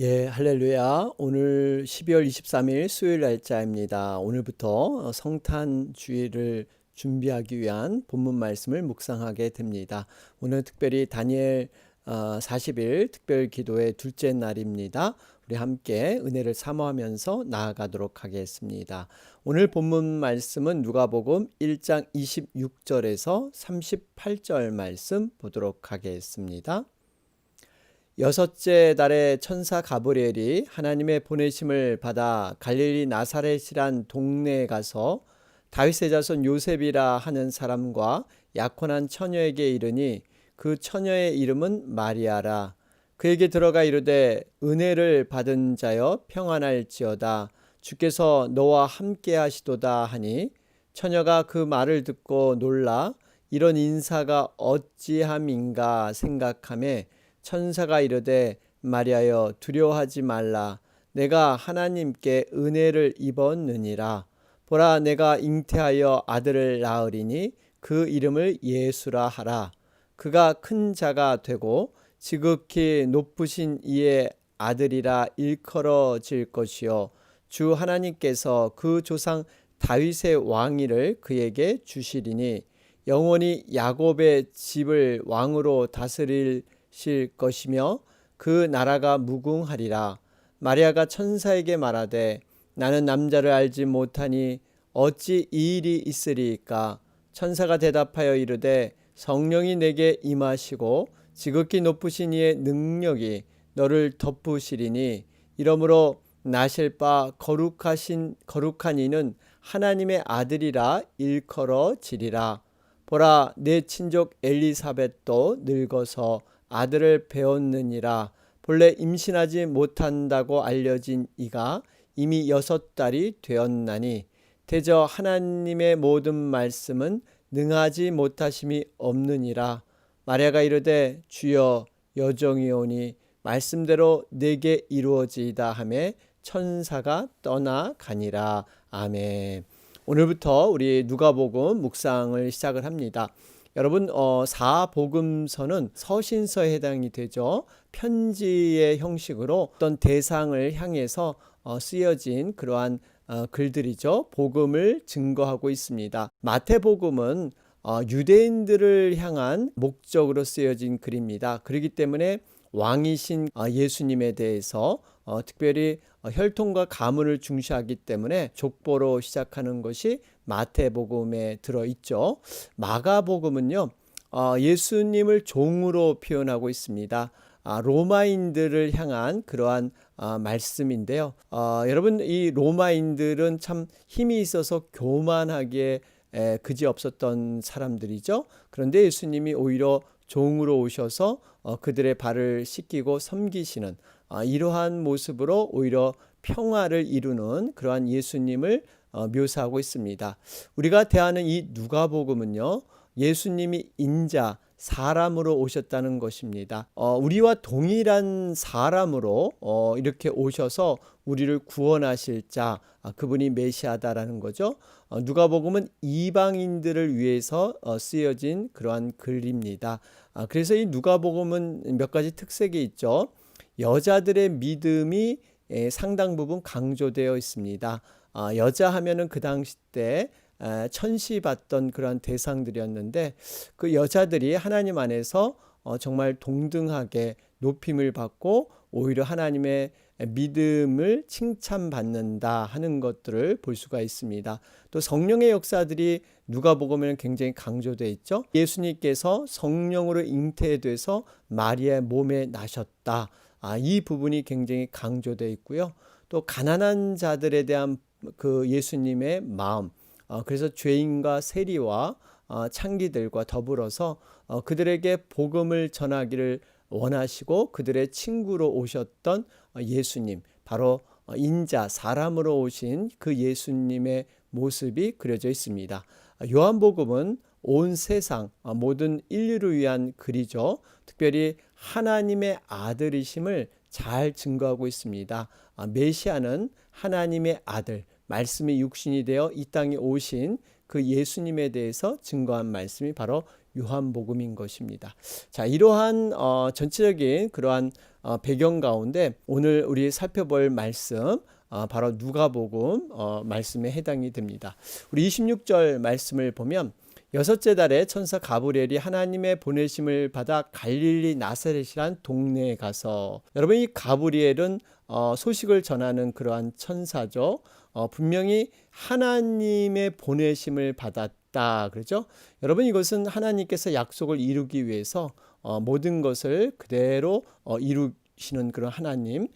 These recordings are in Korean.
예, 할렐루야. 오늘 12월 23일 수요일 날짜입니다. 오늘부터 성탄 주일을 준비하기 위한 본문 말씀을 묵상하게 됩니다. 오늘 특별히 다니엘 40일 특별 기도의 둘째 날입니다. 우리 함께 은혜를 사모하면서 나아가도록 하겠습니다. 오늘 본문 말씀은 누가복음 1장 26절에서 38절 말씀 보도록 하겠습니다. 여섯째 달에 천사 가브리엘이 하나님의 보내심을 받아 갈릴리 나사렛이란 동네에 가서 다윗의 자손 요셉이라 하는 사람과 약혼한 처녀에게 이르니 그 처녀의 이름은 마리아라. 그에게 들어가 이르되 은혜를 받은 자여 평안할지어다. 주께서 너와 함께 하시도다 하니 처녀가 그 말을 듣고 놀라 이런 인사가 어찌함인가 생각하매 천사가 이르되 마리아여 두려워하지 말라. 내가 하나님께 은혜를 입었느니라. 보라 내가 잉태하여 아들을 낳으리니 그 이름을 예수라 하라. 그가 큰 자가 되고 지극히 높으신 이의 아들이라 일컬어질 것이요 주 하나님께서 그 조상 다윗의 왕위를 그에게 주시리니 영원히 야곱의 집을 왕으로 다스릴 것이며 그 나라가 무궁하리라. 마리아가 천사에게 말하되 나는 남자를 알지 못하니 어찌 이 일이 있으리이까. 천사가 대답하여 이르되 성령이 내게 임하시고 지극히 높으신 이의 능력이 너를 덮으시리니 이러므로 나실 바 거룩한 이는 하나님의 아들이라 일컬어지리라. 보라 내 친족 엘리사벳도 늙어서 아들을 배웠느니라. 본래 임신하지 못한다고 알려진 이가 이미 6달이 되었나니 대저 하나님의 모든 말씀은 능하지 못하심이 없느니라. 마리아가 이르되 주여 여정이오니 말씀대로 내게 이루어지이다 하매 천사가 떠나가니라. 아멘. 오늘부터 우리 누가복음 묵상을 시작을 합니다. 여러분 사복음서는 서신서에 해당이 되죠. 편지의 형식으로 어떤 대상을 향해서 쓰여진 그러한 글들이죠. 복음을 증거하고 있습니다. 마태복음은 유대인들을 향한 목적으로 쓰여진 글입니다. 그렇기 때문에 왕이신 예수님에 대해서 특별히 혈통과 가문을 중시하기 때문에 족보로 시작하는 것이 마태복음에 들어있죠. 마가복음은요 예수님을 종으로 표현하고 있습니다. 로마인들을 향한 그러한 말씀인데요. 여러분 이 로마인들은 참 힘이 있어서 교만하게 그지없었던 사람들이죠. 그런데 예수님이 오히려 종으로 오셔서 그들의 발을 씻기고 섬기시는 이러한 모습으로 오히려 평화를 이루는 그러한 예수님을 묘사하고 있습니다. 우리가 대하는 이 누가복음은요 예수님이 인자 사람으로 오셨다는 것입니다. 우리와 동일한 사람으로 이렇게 오셔서 우리를 구원하실 자, 그분이 메시아다라는 거죠. 누가복음은 이방인들을 위해서 쓰여진 그러한 글입니다. 그래서 이 누가복음은 몇 가지 특색이 있죠. 여자들의 믿음이 상당 부분 강조되어 있습니다. 여자 하면은 그 당시 때 천시받던 그러한 대상들이었는데 그 여자들이 하나님 안에서 정말 동등하게 높임을 받고 오히려 하나님의 믿음을 칭찬받는다 하는 것들을 볼 수가 있습니다. 또 성령의 역사들이 누가복음에는 굉장히 강조되어 있죠. 예수님께서 성령으로 잉태돼서 마리아의 몸에 나셨다. 이 부분이 굉장히 강조되어 있고요. 또 가난한 자들에 대한 그 예수님의 마음, 그래서 죄인과 세리와 창기들과 더불어서 그들에게 복음을 전하기를 원하시고 그들의 친구로 오셨던 예수님, 바로 인자 사람으로 오신 그 예수님의 모습이 그려져 있습니다. 요한복음은 온 세상 모든 인류를 위한 글이죠. 특별히 하나님의 아들이심을 잘 증거하고 있습니다. 메시아는 하나님의 아들, 말씀이 육신이 되어 이 땅에 오신 그 예수님에 대해서 증거한 말씀이 바로 요한복음인 것입니다. 자, 이러한 전체적인 그러한 배경 가운데 오늘 우리 살펴볼 말씀 바로 누가복음 말씀에 해당이 됩니다. 우리 26절 말씀을 보면 여섯째 달에 천사 가브리엘이 하나님의 보내심을 받아 갈릴리 나사렛이란 동네에 가서, 여러분 이 가브리엘은 소식을 전하는 그러한 천사죠. 분명히 하나님의 보내심을 받았다 그러죠. 여러분 이것은 하나님께서 약속을 이루기 위해서 모든 것을 그대로 이루시는 그런 하나님,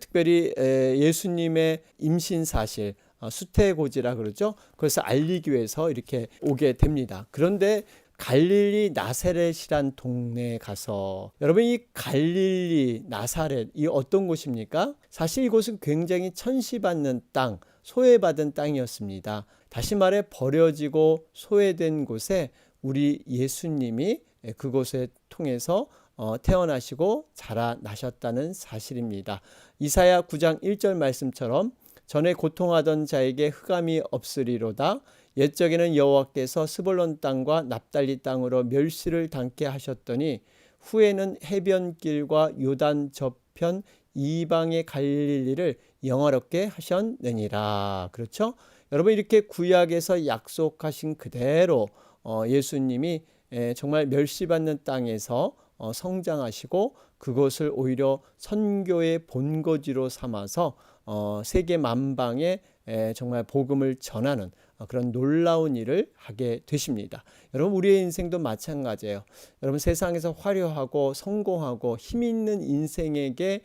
특별히 예수님의 임신 사실, 수태고지라 그러죠. 그래서 알리기 위해서 이렇게 오게 됩니다. 그런데 갈릴리 나사렛이란 동네에 가서, 여러분 이 갈릴리 나사렛 이 어떤 곳입니까? 사실 이곳은 굉장히 천시받는 땅, 소외받은 땅이었습니다. 다시 말해 버려지고 소외된 곳에 우리 예수님이 그곳에 통해서 태어나시고 자라나셨다는 사실입니다. 이사야 9장 1절 말씀처럼 전에 고통하던 자에게 흑암이 없으리로다. 옛적에는 여호와께서 스불론 땅과 납달리 땅으로 멸시를 당케 하셨더니 후에는 해변길과 요단 저편 이방의 갈릴리를 영화롭게 하셨느니라. 그렇죠? 여러분 이렇게 구약에서 약속하신 그대로 예수님이 정말 멸시받는 땅에서 성장하시고 그것을 오히려 선교의 본거지로 삼아서 세계 만방에 정말 복음을 전하는 그런 놀라운 일을 하게 되십니다. 여러분 우리의 인생도 마찬가지예요. 여러분 세상에서 화려하고 성공하고 힘 있는 인생에게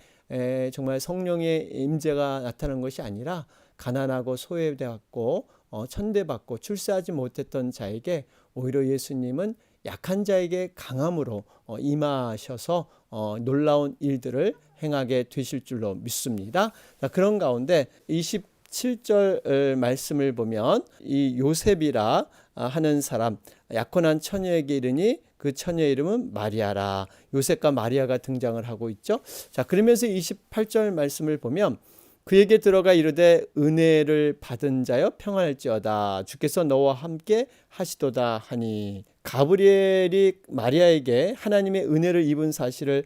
정말 성령의 임재가 나타나는 것이 아니라 가난하고 소외되었고 천대받고 출세하지 못했던 자에게 오히려 예수님은 약한 자에게 강함으로 임하셔서 놀라운 일들을 행하게 되실 줄로 믿습니다. 자, 그런 가운데 27절 말씀을 보면 이 요셉이라 하는 사람, 약혼한 처녀에게 이르니 그 처녀 이름은 마리아라. 요셉과 마리아가 등장을 하고 있죠. 자, 그러면서 28절 말씀을 보면 그에게 들어가 이르되 은혜를 받은 자여 평안할지어다. 주께서 너와 함께 하시도다 하니, 가브리엘이 마리아에게 하나님의 은혜를 입은 사실을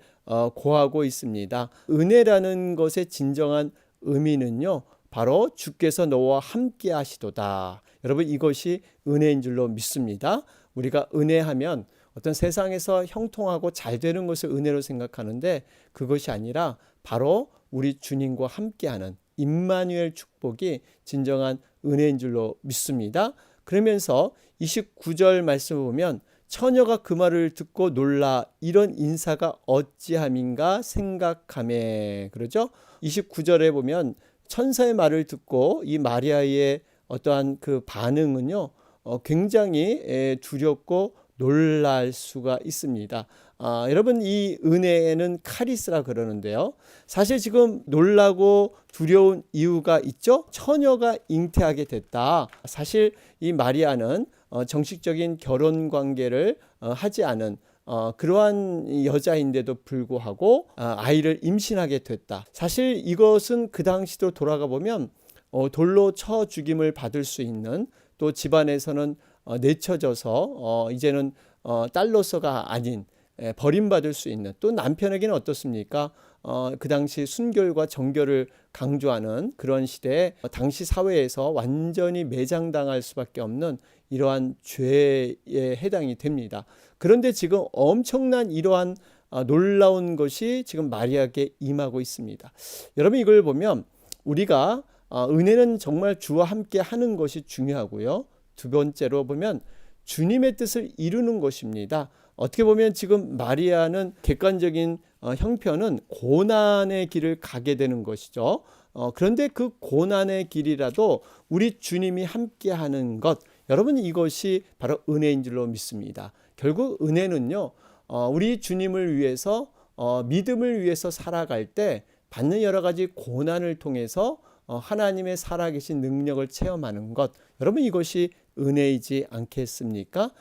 고하고 있습니다. 은혜라는 것의 진정한 의미는요, 바로 주께서 너와 함께 하시도다. 여러분 이것이 은혜인 줄로 믿습니다. 우리가 은혜하면 어떤 세상에서 형통하고 잘 되는 것을 은혜로 생각하는데 그것이 아니라 바로 우리 주님과 함께하는 임마누엘 축복이 진정한 은혜인 줄로 믿습니다. 그러면서 29절 말씀을 보면 처녀가 그 말을 듣고 놀라 이런 인사가 어찌함인가 생각하매, 그러죠. 29절에 보면 천사의 말을 듣고 이 마리아의 어떠한 그 반응은요 굉장히 두렵고 놀랄 수가 있습니다. 여러분 이 은혜는 카리스라 그러는데요. 사실 지금 놀라고 두려운 이유가 있죠. 처녀가 잉태하게 됐다. 사실 이 마리아는 정식적인 결혼 관계를 하지 않은 그러한 여자인데도 불구하고 아이를 임신하게 됐다. 사실 이것은 그 당시로 돌아가 보면 돌로 쳐 죽임을 받을 수 있는, 또 집안에서는 내쳐져서 이제는 딸로서가 아닌 버림받을 수 있는, 또 남편에게는 어떻습니까? 그 당시 순결과 정결을 강조하는 그런 시대에 당시 사회에서 완전히 매장당할 수밖에 없는 이러한 죄에 해당이 됩니다. 그런데 지금 엄청난 이러한 놀라운 것이 지금 마리아에게 임하고 있습니다. 여러분 이걸 보면 우리가 은혜는 정말 주와 함께 하는 것이 중요하고요. 두 번째로 보면 주님의 뜻을 이루는 것입니다. 어떻게 보면 지금 마리아는 객관적인 형편은 고난의 길을 가게 되는 것이죠. 그런데 그 고난의 길이라도 우리 주님이 함께하는 것, 여러분 이것이 바로 은혜인 줄로 믿습니다. 결국 은혜는요, 우리 주님을 위해서 믿음을 위해서 살아갈 때 받는 여러 가지 고난을 통해서 하나님의 살아계신 능력을 체험하는 것, 여러분 이것이 은혜이지 않겠습니까?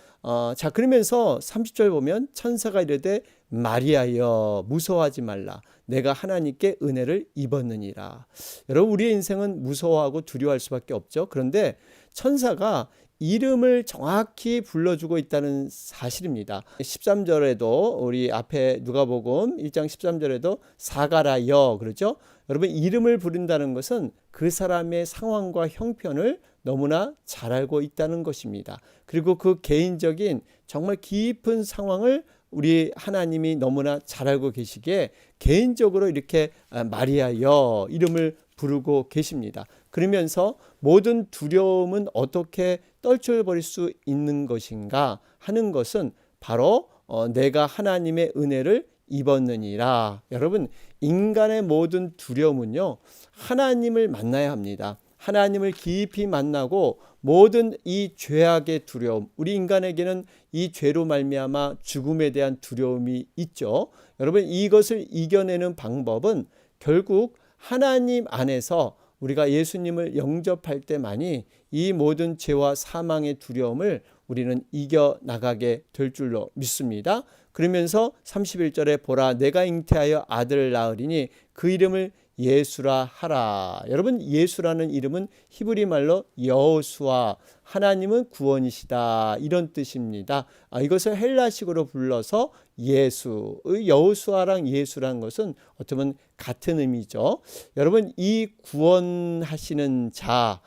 자, 그러면서 30절 보면 천사가 이르되 마리아여 무서워하지 말라. 내가 하나님께 은혜를 입었느니라. 여러분 우리의 인생은 무서워하고 두려워할 수밖에 없죠. 그런데 천사가 이름을 정확히 불러주고 있다는 사실입니다. 13절에도 우리 앞에 누가복음 1장 13절에도 사가라여 그러죠. 여러분 이름을 부른다는 것은 그 사람의 상황과 형편을 너무나 잘 알고 있다는 것입니다. 그리고 그 개인적인 정말 깊은 상황을 우리 하나님이 너무나 잘 알고 계시기에 개인적으로 이렇게 마리아여 이름을 부르고 계십니다. 그러면서 모든 두려움은 어떻게 떨쳐버릴 수 있는 것인가 하는 것은 바로 내가 하나님의 은혜를 입었느니라. 여러분 인간의 모든 두려움은요 하나님을 만나야 합니다. 하나님을 깊이 만나고 모든 이 죄악의 두려움, 우리 인간에게는 이 죄로 말미암아 죽음에 대한 두려움이 있죠. 여러분 이것을 이겨내는 방법은 결국 하나님 안에서 우리가 예수님을 영접할 때만이 이 모든 죄와 사망의 두려움을 우리는 이겨나가게 될 줄로 믿습니다. 그러면서 31절에 보라 내가 잉태하여 아들을 낳으리니 그 이름을 예수라 하라. 여러분 예수라는 이름은 히브리 말로 여호수아, 하나님은 구원이시다 이런 뜻입니다. 이것을 헬라식으로 불러서 예수, 여호수아랑 예수라는 것은 어떻게 보면 같은 의미죠. 여러분 이 구원하시는 자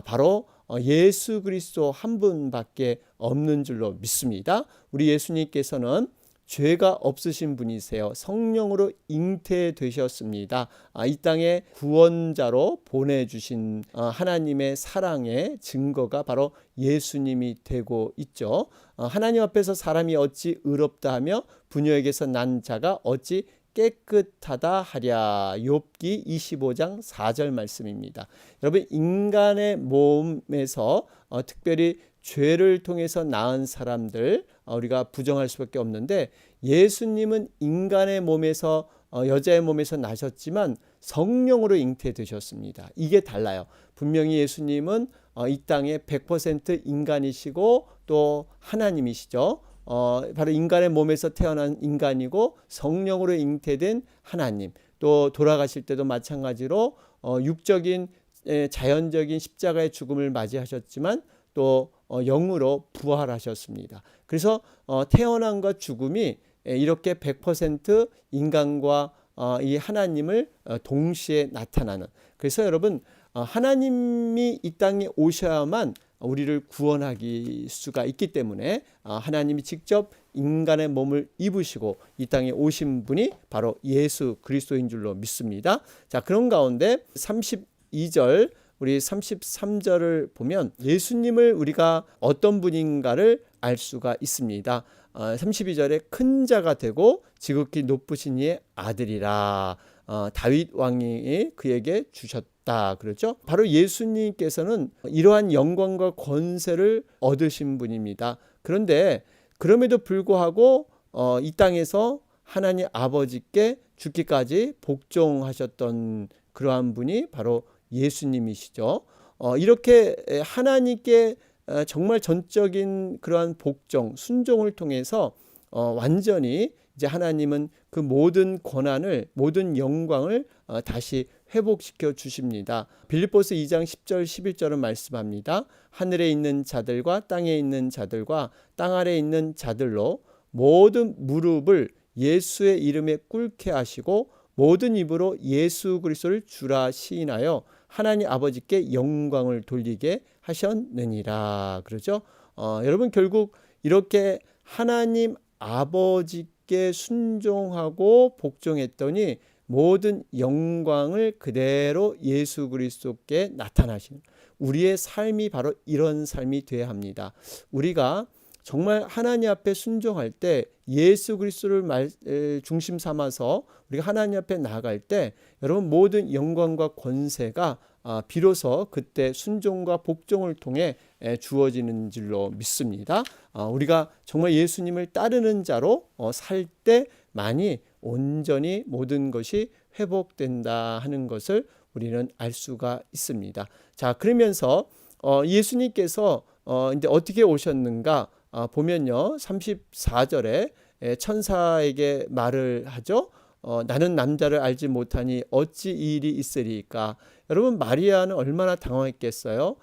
바로 예수 그리스도 한 분밖에 없는 줄로 믿습니다. 우리 예수님께서는 죄가 없으신 분이세요. 성령으로 잉태되셨습니다. 이 땅에 구원자로 보내주신 하나님의 사랑의 증거가 바로 예수님이 되고 있죠. 하나님 앞에서 사람이 어찌 의롭다 하며 부녀에게서 난 자가 어찌 깨끗하다 하랴. 욥기 25장 4절 말씀입니다. 여러분 인간의 몸에서 특별히 죄를 통해서 낳은 사람들 우리가 부정할 수밖에 없는데 예수님은 인간의 몸에서 여자의 몸에서 나셨지만 성령으로 잉태되셨습니다. 이게 달라요. 분명히 예수님은 이 땅에 100% 인간이시고 또 하나님이시죠. 바로 인간의 몸에서 태어난 인간이고 성령으로 잉태된 하나님. 또 돌아가실 때도 마찬가지로 육적인 자연적인 십자가의 죽음을 맞이하셨지만 또 영으로 부활하셨습니다. 그래서 태어남과 죽음이 이렇게 100% 인간과 이 하나님을 동시에 나타나는. 그래서 여러분 하나님이 이 땅에 오셔야만 우리를 구원하기 수가 있기 때문에 하나님이 직접 인간의 몸을 입으시고 이 땅에 오신 분이 바로 예수 그리스도인 줄로 믿습니다. 자, 그런 가운데 32절 우리 33절을 보면 예수님을 우리가 어떤 분인가를 알 수가 있습니다. 32절에 큰 자가 되고 지극히 높으신 이의 아들이라. 다윗 왕이 그에게 주셨다 그렇죠. 바로 예수님께서는 이러한 영광과 권세를 얻으신 분입니다. 그런데 그럼에도 불구하고 이 땅에서 하나님 아버지께 죽기까지 복종하셨던 그러한 분이 바로 예수님이시죠. 이렇게 하나님께 정말 전적인 그러한 복종, 순종을 통해서 완전히 이제 하나님은 그 모든 권한을, 모든 영광을 다시 회복시켜 주십니다. 빌립보서 2장 10절 11절은 말씀합니다. 하늘에 있는 자들과 땅에 있는 자들과 땅 아래에 있는 자들로 모든 무릎을 예수의 이름에 꿇게 하시고 모든 입으로 예수 그리스도를 주라 시인하여 하나님 아버지께 영광을 돌리게 하셨느니라. 그러죠? 여러분 결국 이렇게 하나님 아버지께 순종하고 복종했더니 모든 영광을 그대로 예수 그리스도께 나타나시는 우리의 삶이 바로 이런 삶이 되어야 합니다. 우리가 정말 하나님 앞에 순종할 때 예수 그리스도를 중심 삼아서 우리가 하나님 앞에 나아갈 때 여러분 모든 영광과 권세가 비로소 그때 순종과 복종을 통해 주어지는 줄로 믿습니다. 우리가 정말 예수님을 따르는 자로 살 때만이 온전히 모든 것이 회복된다 하는 것을 우리는 알 수가 있습니다. 자, 그러면서 예수님께서 이제 어떻게 오셨는가 보면요. 34절에 천사에게 말을 하죠. 나는 남자를 알지 못하니 어찌 이 일이 있으리까. 여러분 마리아는 얼마나 당황했겠어요.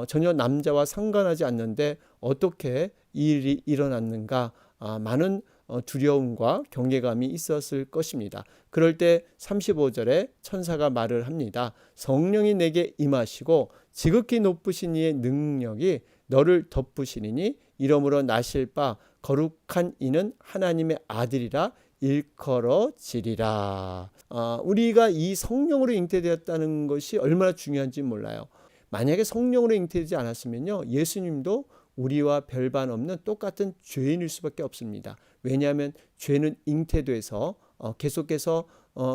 전혀 남자와 상관하지 않는데 어떻게 이 일이 일어났는가, 많은 두려움과 경외감이 있었을 것입니다. 그럴 때 35절에 천사가 말을 합니다. 성령이 내게 임하시고 지극히 높으신 이의 능력이 너를 덮으시리니 이러므로 나실 바 거룩한 이는 하나님의 아들이라 일컬어지리라. 우리가 이 성령으로 잉태되었다는 것이 얼마나 중요한지 몰라요. 만약에 성령으로 잉태되지 않았으면요, 예수님도 우리와 별반 없는 똑같은 죄인일 수밖에 없습니다. 왜냐하면 죄는 잉태돼서 계속해서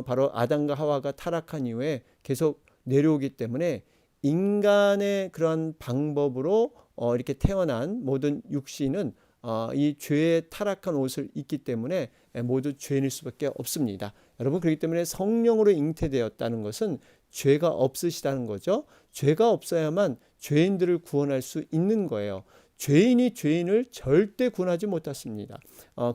바로 아담과 하와가 타락한 이후에 계속 내려오기 때문에 인간의 그런 방법으로 이렇게 태어난 모든 육신은 이 죄의 타락한 옷을 입기 때문에 모두 죄인일 수밖에 없습니다. 여러분, 그렇기 때문에 성령으로 잉태되었다는 것은 죄가 없으시다는 거죠. 죄가 없어야만 죄인들을 구원할 수 있는 거예요. 죄인이 죄인을 절대 구원하지 못했습니다.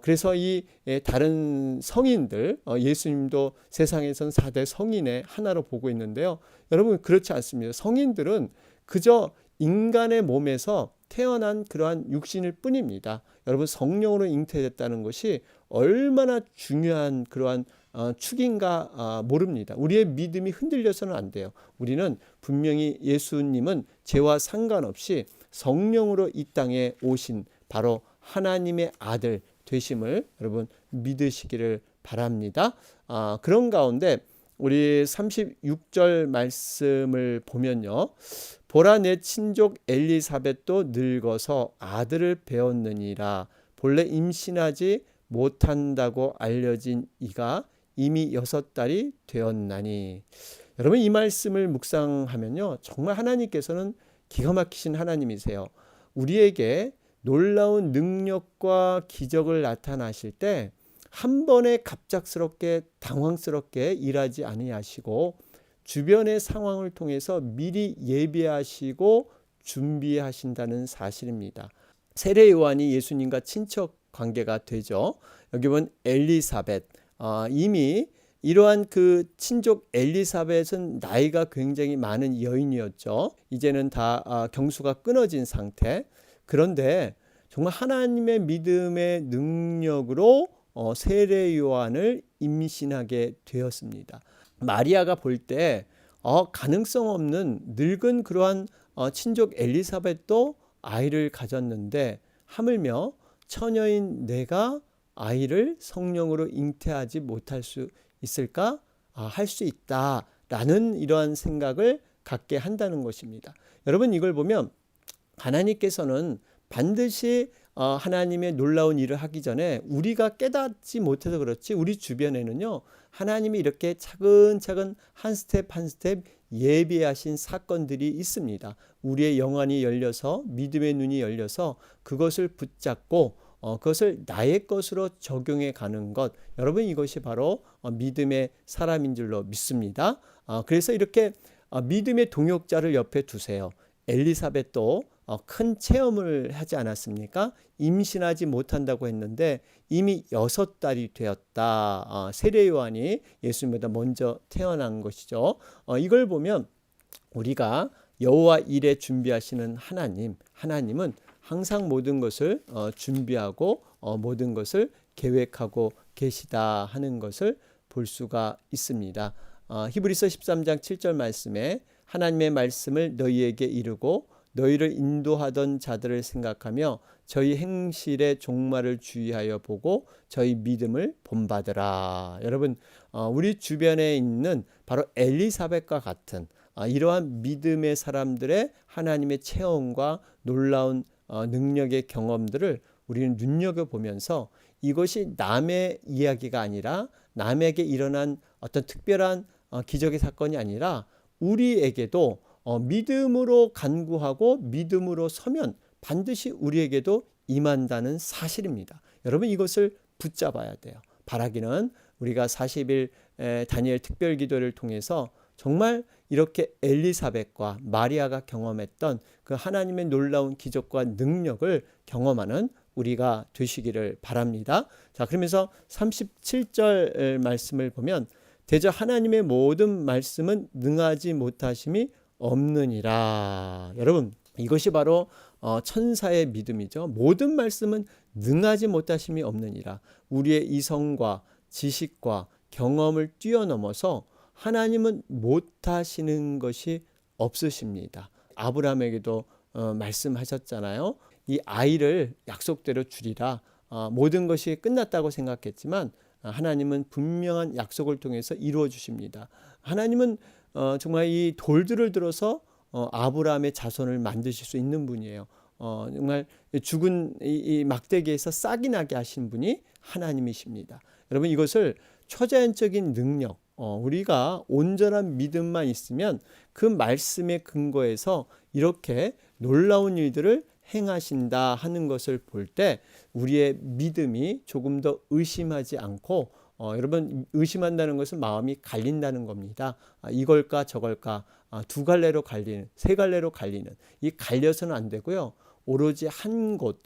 그래서 이 다른 성인들, 예수님도 세상에선 4대 성인의 하나로 보고 있는데요. 여러분, 그렇지 않습니다. 성인들은 그저 인간의 몸에서 태어난 그러한 육신일 뿐입니다. 여러분, 성령으로 잉태됐다는 것이 얼마나 중요한 그러한 축인가 모릅니다. 우리의 믿음이 흔들려서는 안 돼요. 우리는 분명히 예수님은 죄와 상관없이 성령으로 이 땅에 오신 바로 하나님의 아들 되심을 여러분 믿으시기를 바랍니다. 그런 가운데 우리 36절 말씀을 보면요. 보라, 내 친족 엘리사벳도 늙어서 아들을 배웠느니라. 본래 임신하지 못한다고 알려진 이가 이미 6달이 되었나니. 여러분, 이 말씀을 묵상하면요, 정말 하나님께서는 기가 막히신 하나님이세요. 우리에게 놀라운 능력과 기적을 나타나실 때 한 번에 갑작스럽게 당황스럽게 일하지 아니하시고 주변의 상황을 통해서 미리 예비하시고 준비하신다는 사실입니다. 세례 요한이 예수님과 친척 관계가 되죠. 여기 보면 엘리사벳, 이미 이러한 그 친족 엘리사벳은 나이가 굉장히 많은 여인이었죠. 이제는 다 경수가 끊어진 상태. 그런데 정말 하나님의 믿음의 능력으로 세례 요한을 임신하게 되었습니다. 마리아가 볼 때 가능성 없는 늙은 그러한 친족 엘리사벳도 아이를 가졌는데 하물며 처녀인 내가 아이를 성령으로 잉태하지 못할 수 있을까? 할 수 있다라는 이러한 생각을 갖게 한다는 것입니다. 여러분, 이걸 보면 하나님께서는 반드시 하나님의 놀라운 일을 하기 전에 우리가 깨닫지 못해서 그렇지 우리 주변에는요, 하나님이 이렇게 차근차근 한 스텝 한 스텝 예비하신 사건들이 있습니다. 우리의 영안이 열려서 믿음의 눈이 열려서 그것을 붙잡고 그것을 나의 것으로 적용해 가는 것, 여러분, 이것이 바로 믿음의 사람인 줄로 믿습니다. 그래서 이렇게 믿음의 동역자를 옆에 두세요. 엘리사벳도 큰 체험을 하지 않았습니까? 임신하지 못한다고 했는데 이미 6달이 되었다. 세례 요한이 예수님보다 먼저 태어난 것이죠. 이걸 보면 우리가 여호와 일에 준비하시는 하나님은 항상 모든 것을 준비하고 모든 것을 계획하고 계시다 하는 것을 볼 수가 있습니다. 히브리서 13장 7절 말씀에 하나님의 말씀을 너희에게 이르고 너희를 인도하던 자들을 생각하며 저희 행실의 종말을 주의하여 보고 저희 믿음을 본받으라. 여러분, 우리 주변에 있는 바로 엘리사벳과 같은 이러한 믿음의 사람들의 하나님의 체험과 놀라운 능력의 경험들을 우리는 눈여겨보면서 이것이 남의 이야기가 아니라 남에게 일어난 어떤 특별한 기적의 사건이 아니라 우리에게도 믿음으로 간구하고 믿음으로 서면 반드시 우리에게도 임한다는 사실입니다. 여러분, 이것을 붙잡아야 돼요. 바라기는 우리가 40일 다니엘 특별 기도를 통해서 정말 이렇게 엘리사벳과 마리아가 경험했던 그 하나님의 놀라운 기적과 능력을 경험하는 우리가 되시기를 바랍니다. 자, 그러면서 37절 말씀을 보면 대저 하나님의 모든 말씀은 능하지 못하심이 없느니라. 여러분, 이것이 바로 천사의 믿음이죠. 모든 말씀은 능하지 못하심이 없느니라. 우리의 이성과 지식과 경험을 뛰어넘어서 하나님은 못하시는 것이 없으십니다. 아브라함에게도 말씀하셨잖아요. 이 아이를 약속대로 주리라. 모든 것이 끝났다고 생각했지만 하나님은 분명한 약속을 통해서 이루어 주십니다. 하나님은 정말 이 돌들을 들어서 아브라함의 자손을 만드실 수 있는 분이에요. 정말 죽은 이 막대기에서 싹이 나게 하신 분이 하나님이십니다. 여러분, 이것을 초자연적인 능력, 우리가 온전한 믿음만 있으면 그 말씀의 근거에서 이렇게 놀라운 일들을 행하신다 하는 것을 볼 때 우리의 믿음이 조금 더 의심하지 않고, 여러분, 의심한다는 것은 마음이 갈린다는 겁니다. 이걸까 저걸까, 두 갈래로 갈리는, 세 갈래로 갈리는, 이 갈려서는 안 되고요. 오로지 한 곳,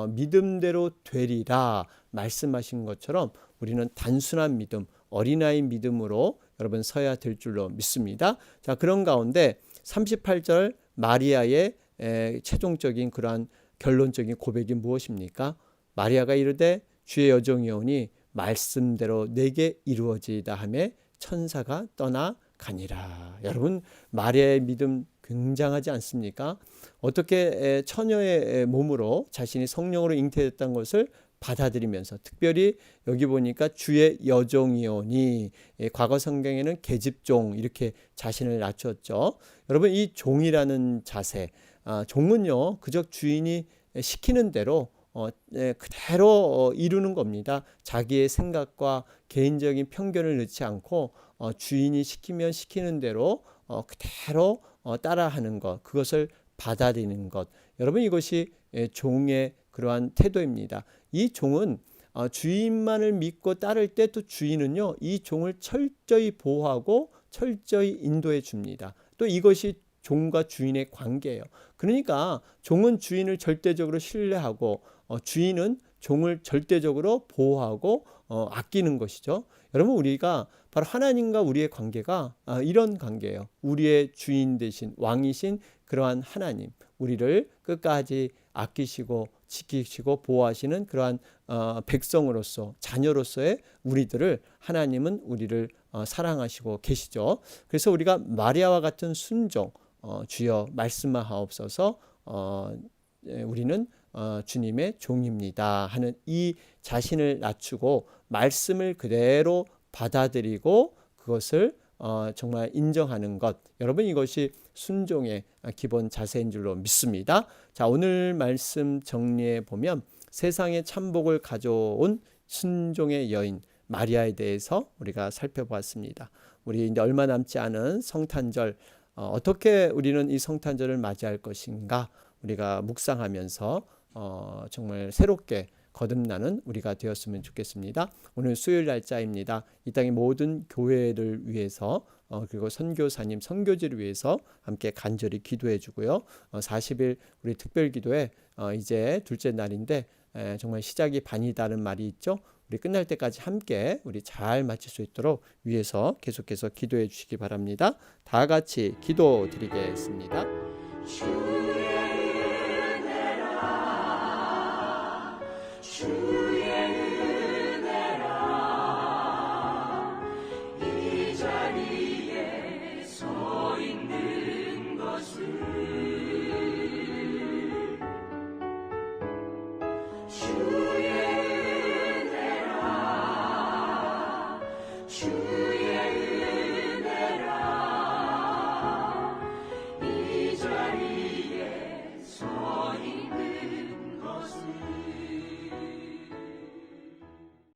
믿음대로 되리라 말씀하신 것처럼 우리는 단순한 믿음, 어린아이 믿음으로 여러분 서야 될 줄로 믿습니다. 자, 그런 가운데 38절 마리아의 최종적인 그러한 결론적인 고백이 무엇입니까? 마리아가 이르되 주의 여종이오니 말씀대로 내게 이루어지이다 하며 천사가 떠나가니라. 여러분, 마리아의 믿음 굉장하지 않습니까? 어떻게 처녀의 몸으로 자신이 성령으로 잉태됐다는 것을 받아들이면서, 특별히 여기 보니까 주의 여종이오니, 과거 성경에는 계집종 이렇게 자신을 낮췄죠. 여러분, 이 종이라는 자세, 종은요 그저 주인이 시키는 대로 그대로 이루는 겁니다. 자기의 생각과 개인적인 편견을 넣지 않고 주인이 시키면 시키는 대로 그대로 따라하는 것, 그것을 받아들이는 것. 여러분, 이것이 종의 그러한 태도입니다. 이 종은 주인만을 믿고 따를 때 또 주인은요 이 종을 철저히 보호하고 철저히 인도해 줍니다. 또 이것이 종과 주인의 관계예요. 그러니까 종은 주인을 절대적으로 신뢰하고 주인은 종을 절대적으로 보호하고 아끼는 것이죠. 여러분, 우리가 바로 하나님과 우리의 관계가 이런 관계예요. 우리의 주인 되신 왕이신 그러한 하나님, 우리를 끝까지 아끼시고 지키시고 보호하시는 그러한 백성으로서, 자녀로서의 우리들을, 하나님은 우리를 사랑하시고 계시죠. 그래서 우리가 마리아와 같은 순종, 주여 말씀하옵소서, 우리는 주님의 종입니다 하는 이 자신을 낮추고 말씀을 그대로 받아들이고 그것을 정말 인정하는 것, 여러분, 이것이 순종의 기본 자세인 줄로 믿습니다. 자, 오늘 말씀 정리해 보면 세상에 참복을 가져온 순종의 여인 마리아에 대해서 우리가 살펴보았습니다. 우리 이제 얼마 남지 않은 성탄절, 어떻게 우리는 이 성탄절을 맞이할 것인가 우리가 묵상하면서 정말 새롭게 거듭나는 우리가 되었으면 좋겠습니다. 오늘 수요일 날짜입니다. 이 땅의 모든 교회를 위해서 그리고 선교사님, 선교지를 위해서 함께 간절히 기도해 주고요. 40일 우리 특별기도회 이제 둘째 날인데 정말 시작이 반이다는 말이 있죠. 우리 끝날 때까지 함께 우리 잘 마칠 수 있도록 위해서 계속해서 기도해 주시기 바랍니다. 다 같이 기도 드리겠습니다. 주